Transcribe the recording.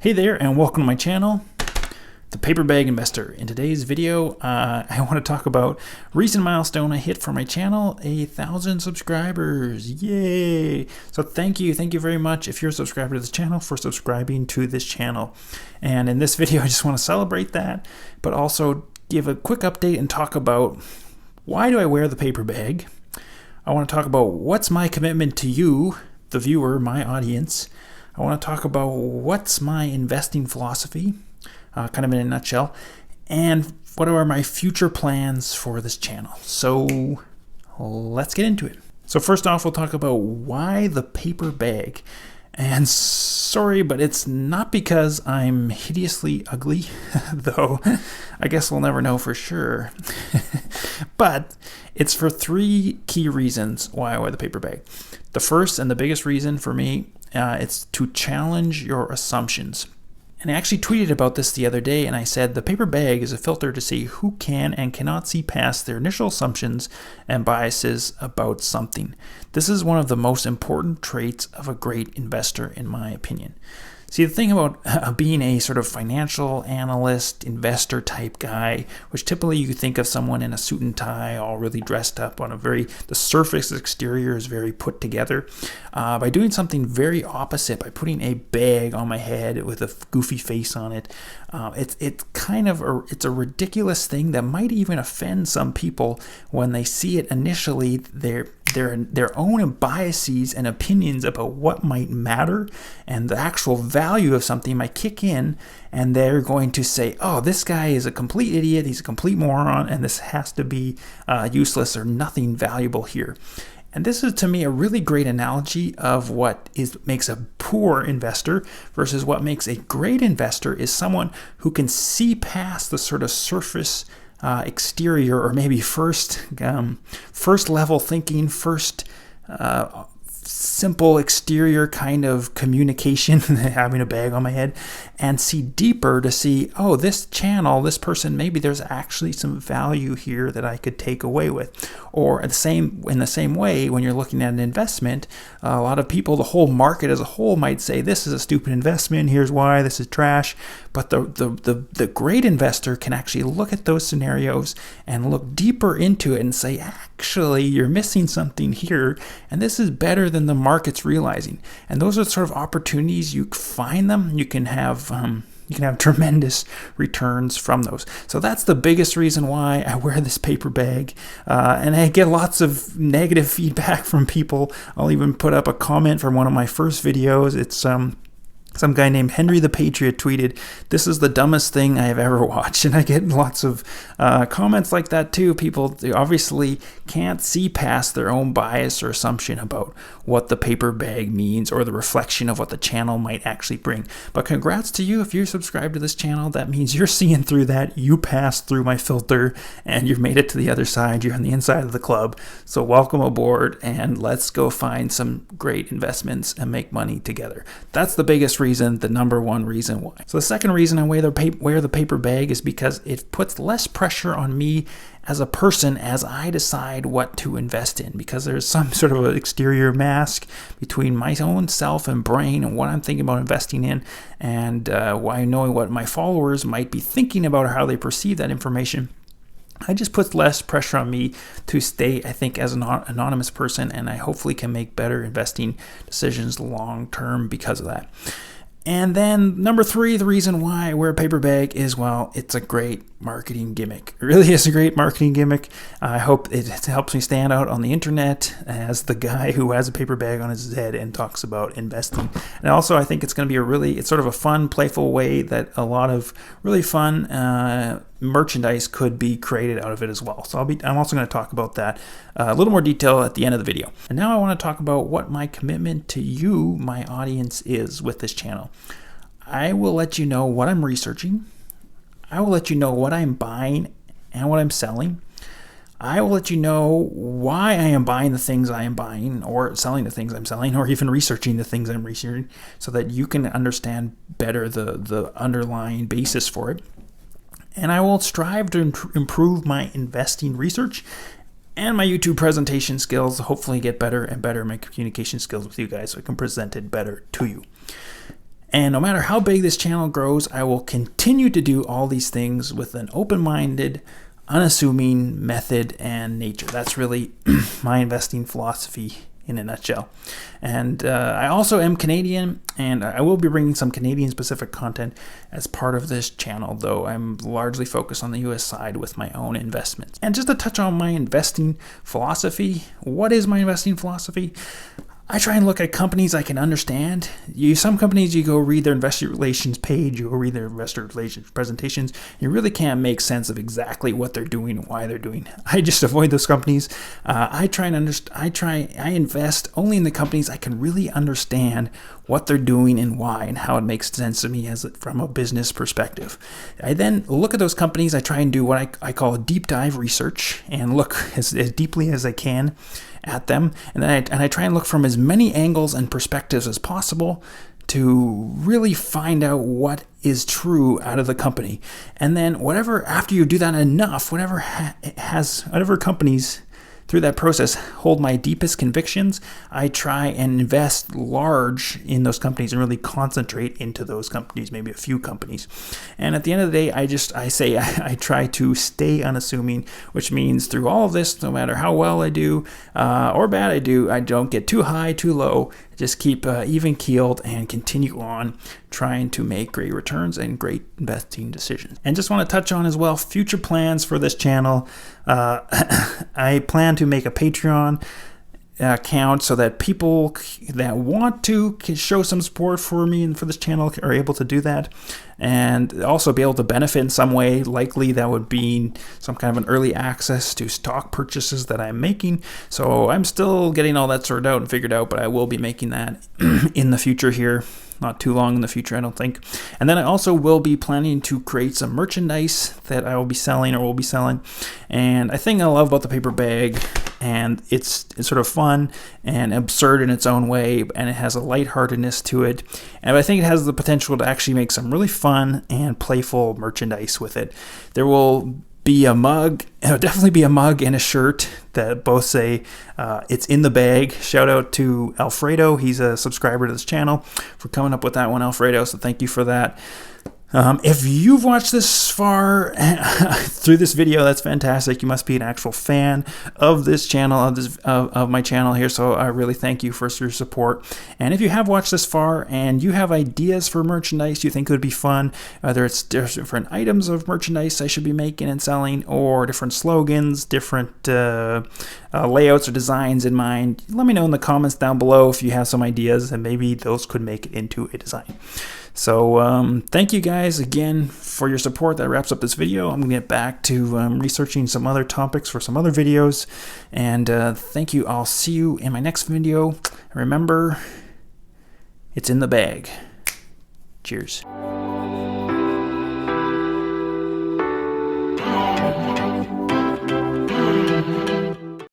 Hey there, and welcome to my channel, The Paper Bag Investor. In today's video, I want to talk about recent milestone I hit for my channel, 1,000 subscribers. Yay! So thank you very much if you're a subscriber to this channel for subscribing to this channel. And in this video, I just want to celebrate that, but also give a quick update and talk about why do I wear the paper bag. I want to talk about what's my commitment to you, the viewer, my audience. I want to talk about what's my investing philosophy, kind of in a nutshell, and what are my future plans for this channel. So let's get into it. So first off, we'll talk about why the paper bag. And sorry, but it's not because I'm hideously ugly, though I guess we'll never know for sure. But it's for three key reasons why I wear the paper bag. The first and the biggest reason for me, it's to challenge your assumptions. And I actually tweeted about this the other day, and I said the paper bag is a filter to see who can and cannot see past their initial assumptions and biases about something. This is one of the most important traits of a great investor, in my opinion. See, the thing about being a sort of financial analyst, investor type guy, which typically you think of someone in a suit and tie, all really dressed up on the surface exterior is very put together. By doing something very opposite, by putting a bag on my head with a goofy face on it, it's a ridiculous thing that might even offend some people when they see it initially. Their own biases and opinions about what might matter and the actual value of something might kick in, and they're going to say, oh, this guy is a complete idiot, he's a complete moron, and this has to be useless or nothing valuable here. And this is, to me, a really great analogy of what makes a poor investor versus what makes a great investor is someone who can see past the sort of surface exterior, or maybe first level thinking, simple exterior kind of communication, having a bag on my head, and see deeper to see, oh, this channel, this person, maybe there's actually some value here that I could take away with. Or in the same way, when you're looking at an investment, a lot of people, the whole market as a whole might say, this is a stupid investment, here's why, this is trash. But the great investor can actually look at those scenarios and look deeper into it and say, actually, you're missing something here, and this is better than the market's realizing. And those are sort of opportunities. You find them, you can have tremendous returns from those. So that's the biggest reason why I wear this paper bag. And I get lots of negative feedback from people. I'll even put up a comment from one of my first videos. It's some guy named Henry the Patriot tweeted, "This is the dumbest thing I have ever watched." And I get lots of comments like that too. People, they obviously can't see past their own bias or assumption about what the paper bag means or the reflection of what the channel might actually bring. But congrats to you if you're subscribed to this channel. That means you're seeing through that. You passed through my filter and you've made it to the other side. You're on the inside of the club. So welcome aboard, and let's go find some great investments and make money together. That's the biggest reason, the number one reason why. So the second reason I wear the paper bag is because it puts less pressure on me as a person as I decide what to invest in, because there's some sort of an exterior mask between my own self and brain and what I'm thinking about investing in, and why knowing what my followers might be thinking about or how they perceive that information. It just puts less pressure on me to stay, I think, as an anonymous person, and I hopefully can make better investing decisions long term because of that. And then number three, the reason why I wear a paper bag is, well, it's a great marketing gimmick. It really is a great marketing gimmick. I hope it helps me stand out on the internet as the guy who has a paper bag on his head and talks about investing. And also, I think it's going to be it's sort of a fun, playful way that a lot of really fun merchandise could be created out of it as well. So I'm also going to talk about that a little more detail at the end of the video. And now I want to talk about what my commitment to you, my audience, is with this channel. I will let you know what I'm researching. I will let you know what I'm buying and what I'm selling. I will let you know why I am buying the things I am buying, or selling the things I'm selling, or even researching the things I'm researching, so that you can understand better the underlying basis for it. And I will strive to improve my investing research and my YouTube presentation skills, hopefully get better and better my communication skills with you guys so I can present it better to you. And no matter how big this channel grows, I will continue to do all these things with an open-minded, unassuming method and nature. That's really my investing philosophy in a nutshell. And I also am Canadian, and I will be bringing some Canadian-specific content as part of this channel, though I'm largely focused on the US side with my own investments. And just to touch on my investing philosophy, what is my investing philosophy? I try and look at companies I can understand. Some companies, you go read their investor relations page, you go read their investor relations presentations, you really can't make sense of exactly what they're doing and why they're doing. I just avoid those companies. I invest only in the companies I can really understand what they're doing and why and how it makes sense to me from a business perspective. I then look at those companies. I try and do what I call a deep dive research and look as deeply as I can at them, and I try and look from as many angles and perspectives as possible to really find out what is true out of the company. And then after you do that enough, whatever companies through that process hold my deepest convictions, I try and invest large in those companies and really concentrate into those companies, maybe a few companies. And at the end of the day, I try to stay unassuming, which means through all of this, no matter how well I do or bad I do, I don't get too high, too low. Just keep even keeled and continue on trying to make great returns and great investing decisions. And just want to touch on as well future plans for this channel. I plan to make a Patreon account so that people that want to can show some support for me and for this channel are able to do that, and also be able to benefit in some way. Likely that would be some kind of an early access to stock purchases that I'm making. So I'm still getting all that sorted out and figured out, but I will be making that in the future here. Not too long in the future, I don't think. And then I also will be planning to create some merchandise that I will be selling or will be selling. And I think I love about the paper bag, and it's sort of fun and absurd in its own way, and it has a lightheartedness to it. And I think it has the potential to actually make some really fun and playful merchandise with it. There will be a mug, it'll definitely be a mug and a shirt that both say it's in the bag. Shout out to Alfredo, he's a subscriber to this channel, for coming up with that one, Alfredo, so thank you for that. If you've watched this far through this video, that's fantastic. You must be an actual fan of this channel, of my channel here. So I really thank you for your support. And if you have watched this far and you have ideas for merchandise you think would be fun, whether it's different items of merchandise I should be making and selling, or different slogans, different layouts or designs in mind, let me know in the comments down below if you have some ideas, and maybe those could make it into a design. So thank you guys again for your support. That wraps up this video. I'm gonna get back to researching some other topics for some other videos, and thank you. I'll see you in my next video. Remember, it's in the bag. Cheers.